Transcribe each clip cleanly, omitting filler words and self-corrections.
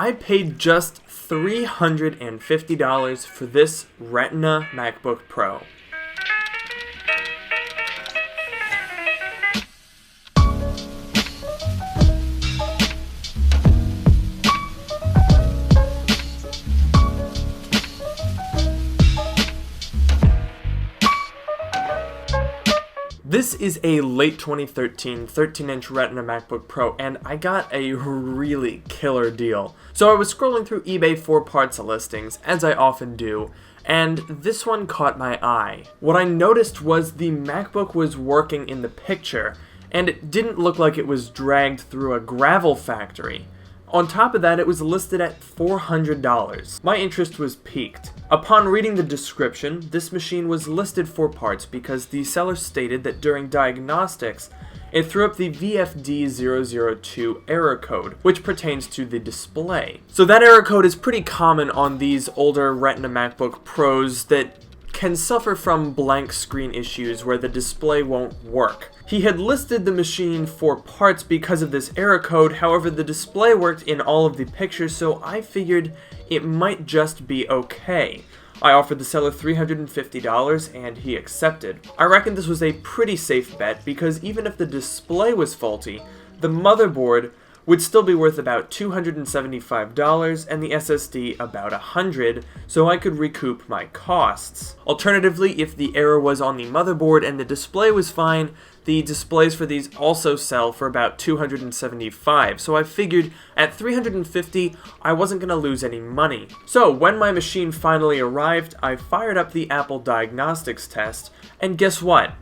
I paid just $350 for this Retina MacBook Pro. This is a late 2013 13-inch Retina MacBook Pro, and I got a really killer deal. So I was scrolling through eBay for parts listings, as I often do, and this one caught my eye. What I noticed was the MacBook was working in the picture, and it didn't look like it was dragged through a gravel factory. On top of that, it was listed at $400. My interest was piqued. Upon reading the description, this machine was listed for parts because the seller stated that during diagnostics, it threw up the VFD002 error code, which pertains to the display. So that error code is pretty common on these older Retina MacBook Pros that can suffer from blank screen issues where the display won't work. He had listed the machine for parts because of this error code, however the display worked in all of the pictures, so I figured it might just be okay. I offered the seller $350 and he accepted. I reckon this was a pretty safe bet because even if the display was faulty, the motherboard would still be worth about $275 and the SSD about $100, so I could recoup my costs. Alternatively, if the error was on the motherboard and the display was fine, the displays for these also sell for about $275, so I figured at $350 I wasn't going to lose any money. So when my machine finally arrived, I fired up the Apple diagnostics test, and guess what?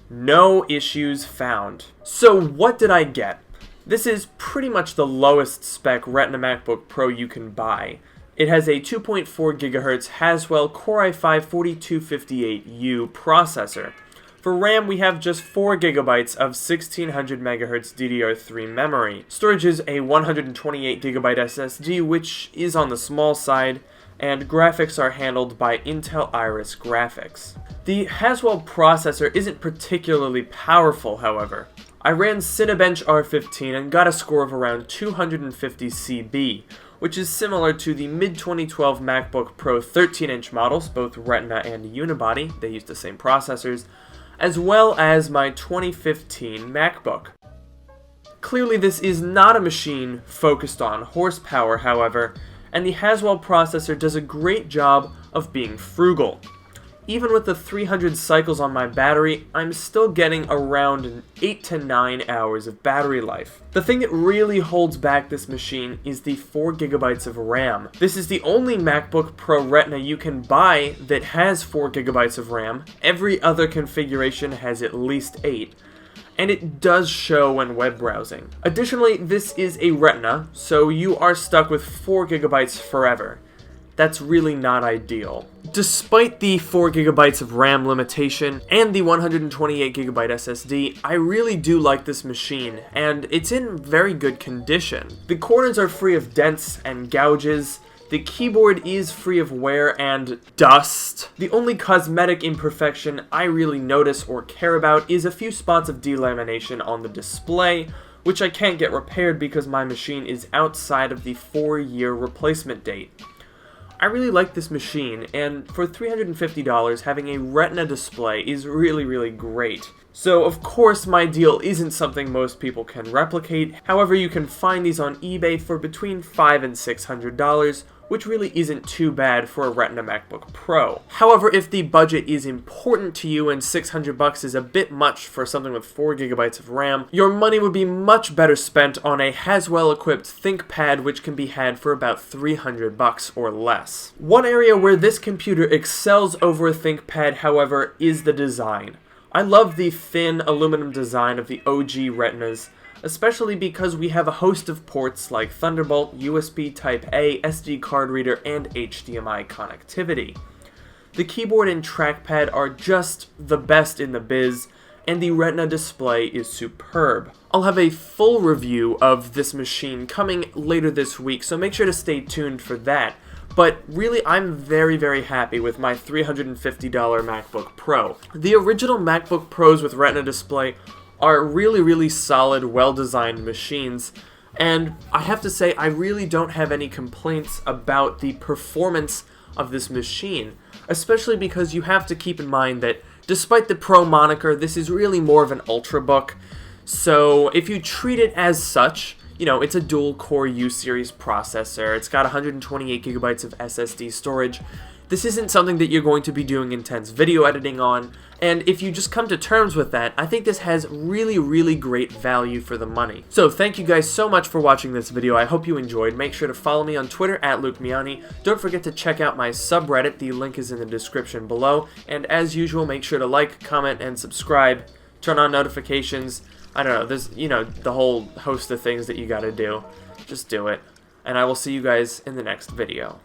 No issues found. So what did I get? This is pretty much the lowest spec Retina MacBook Pro you can buy. It has a 2.4 GHz Haswell Core i5-4258U processor. For RAM, we have just 4 GB of 1600 MHz DDR3 memory. Storage is a 128 GB SSD, which is on the small side, and graphics are handled by Intel Iris Graphics. The Haswell processor isn't particularly powerful, however. I ran Cinebench R15 and got a score of around 250 CB, which is similar to the mid-2012 MacBook Pro 13-inch models, both Retina and Unibody, they use the same processors, as well as my 2015 MacBook. Clearly this is not a machine focused on horsepower, however, and the Haswell processor does a great job of being frugal. Even with the 300 cycles on my battery, I'm still getting around 8 to 9 hours of battery life. The thing that really holds back this machine is the 4 GB of RAM. This is the only MacBook Pro Retina you can buy that has 4 GB of RAM. Every other configuration has at least 8. And it does show when web browsing. Additionally, this is a Retina, so you are stuck with 4 GB forever. That's really not ideal. Despite the 4 GB of RAM limitation and the 128 GB SSD, I really do like this machine, and it's in very good condition. The corners are free of dents and gouges, the keyboard is free of wear and dust. The only cosmetic imperfection I really notice or care about is a few spots of delamination on the display, which I can't get repaired because my machine is outside of the 4-year replacement date. I really like this machine, and for $350, having a Retina display is really great. So of course my deal isn't something most people can replicate, however you can find these on eBay for between $500 and $600, which really isn't too bad for a Retina MacBook Pro. However, if the budget is important to you and $600 is a bit much for something with 4 GB of RAM, your money would be much better spent on a Haswell-equipped ThinkPad, which can be had for about $300 or less. One area where this computer excels over a ThinkPad, however, is the design. I love the thin aluminum design of the OG Retinas, especially because we have a host of ports like Thunderbolt, USB Type-A, SD card reader, and HDMI connectivity. The keyboard and trackpad are just the best in the biz, and the Retina display is superb. I'll have a full review of this machine coming later this week, so make sure to stay tuned for that. But really, I'm very happy with my $350 MacBook Pro. The original MacBook Pros with Retina display are really solid, well-designed machines. And I have to say, I really don't have any complaints about the performance of this machine, especially because you have to keep in mind that despite the Pro moniker, this is really more of an Ultrabook. So if you treat it as such, you know, it's a dual-core U-series processor, it's got 128 gigabytes of SSD storage. This isn't something that you're going to be doing intense video editing on, and if you just come to terms with that, I think this has really, really great value for the money. So thank you guys so much for watching this video. I hope you enjoyed. Make sure to follow me on Twitter at LukeMiani. Don't forget to check out my subreddit. The link is in the description below. And as usual, make sure to like, comment, and subscribe. Turn on notifications. I don't know, there's, you know, the whole host of things that you gotta do. Just do it. And I will see you guys in the next video.